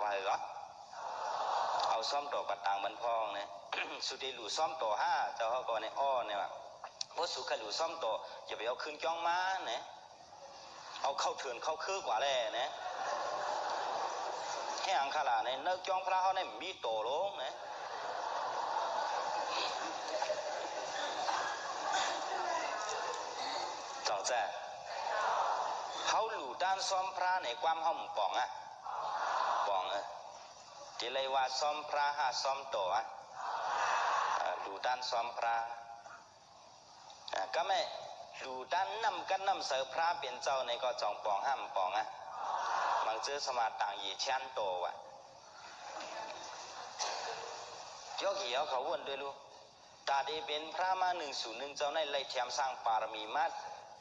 ว่าเหรอเอาซ้อมโตกับต่างบรรพองเนี่ย สุดที่หลู่ซ้อมโตห้าเจ้าเขาก็ในอ้อเนี่ยว่าว่าสุขหลู่ซ้อมโตอย่าไปเอาคืนจ้องมาเนี่ยเอาเข้าเถื่อนเข้าคือกว่าแล่เนี่ยให้อังคาราเนี่ยเนิกจ้องพระเขาเนี่ยมีโตลงเนี่ยจังแจ้เขาหลู่ด้านซ้อมพระในความห้องป่องอ่ะป่องที่เลยว่าซ้อมพระห้าซ้อมโตอ่ะหลู่ด้านซ้อมพระก็ไม่หลู่ด้านน้ำกันน้ำเสือพระเป็นเจ้าในก็จองป่องห้ามป่องอ่ะมันเจอสมาต่างยีเชียนโตว่ะยกเหี่ยวเขาวนด้วยลูกตาดีเป็นพระมา101เจ้าในไล่เทียมสร้างปารมีมา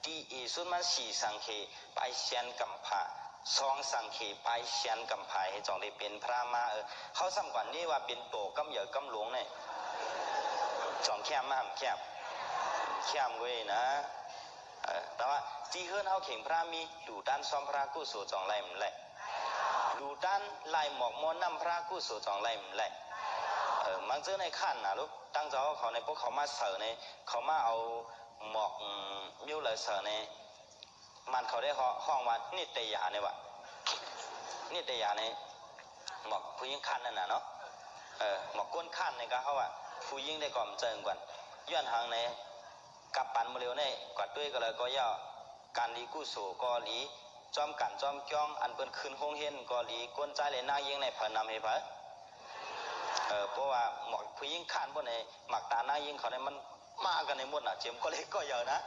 ตีสุดมัน4สังเขไปเชียนกัมพา2สังเขไปเชียนกัมพาให้จองได้เป็นพระมาเขาสำคัญนี่ว่าเป็นโตกำเหยกำหลวงเนี่ยจองแคบมากแคบเว้ยนะแต่ว่าจีเฮิรนเขาเข่งพระมีดูด้านซ้อมพระกู้สู่จองไล่มันแหละดูด้านไล่หมอกมอนน้ำพระกู้สู่จองไล่มันแหละมันเจอในขั้นนะลูกตั้งใจว่าเขาในพวกเขามาเสิร์ในเขามาเอาหมอกมิ้วเลยเสิร์ในมันเขาได้ห้องว่านิตยาเนี่ยวะนิตยาในหมอกผู้หญิงขั้นนั่นน่ะเนาะหมอกก้นขั้นในก็เขาว่าผู้หญิงได้ก่อมเจิงก่อนย้อนหางในกับปันมาเร็วในกอดด้วยก็เลยก็ย่อการลีกู้สู่ก็ลีจอมกันจอมจ้องอันเป็นคืนห้องเห็นก็ลีก้นใจเลยนางยิงในเผนำให้เผเพราะว่าหมอกผู้หญิงขั้นพวกในหมักตาหน้ายิงเขาเนี่ยมันมากันในหมดน่ะเจียมก็เล็กก็เยอะนะ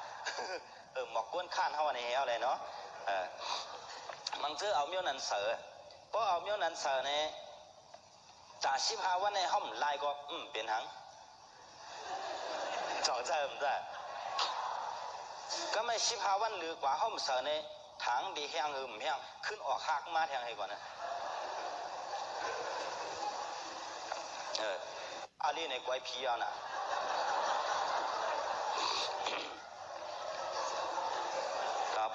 หมอกก้นขั้นเขาในเหวอะไรเนาะมันซื้อเอาเมี้ยวนันเสือเพราะเอาเมี้ยวนันเสือในจาก15 วันในห้องลายก็เป็นหังจ่อใจมันได้ก็ไม่15 วันหรือกว่าห้องเสือในถังดีแห้งแห้งขึ้นออกหักมาแทงให้ก่อนนะอันนี้ในกวยพีอ่ะนะ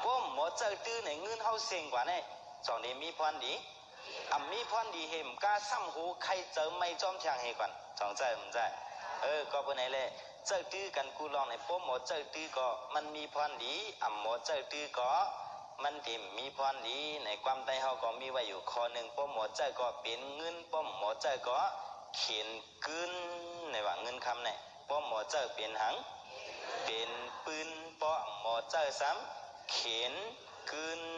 ป้อมหมอเจอตื้อในเงินเฮาเสียงกว่าเนี่ยจองนี้มีพรดีมีพรดีเห็มกล้าซ้ำหูใครเจอไม่จอมแทงให้ก่อนจองใจมันใจก็เป็นไงเลยเจอตื้อกันกูลองในป้อมหมอเจอตื้อก็มันมีพรดีหมอเจอตื้อก็มันเต็มมีพรดีในความใจเฮาก็มีไว้อยู่ข้อหนึ่งป้อมหมอเจอก็เป็นเงินป้อมหมอเจอก็เขียนกึนในว่าเงินคำเนี่ยป้อมหมอเจอเป็นหังเป็นปืนป้อมหมอเจอซ้ำเขียนกึน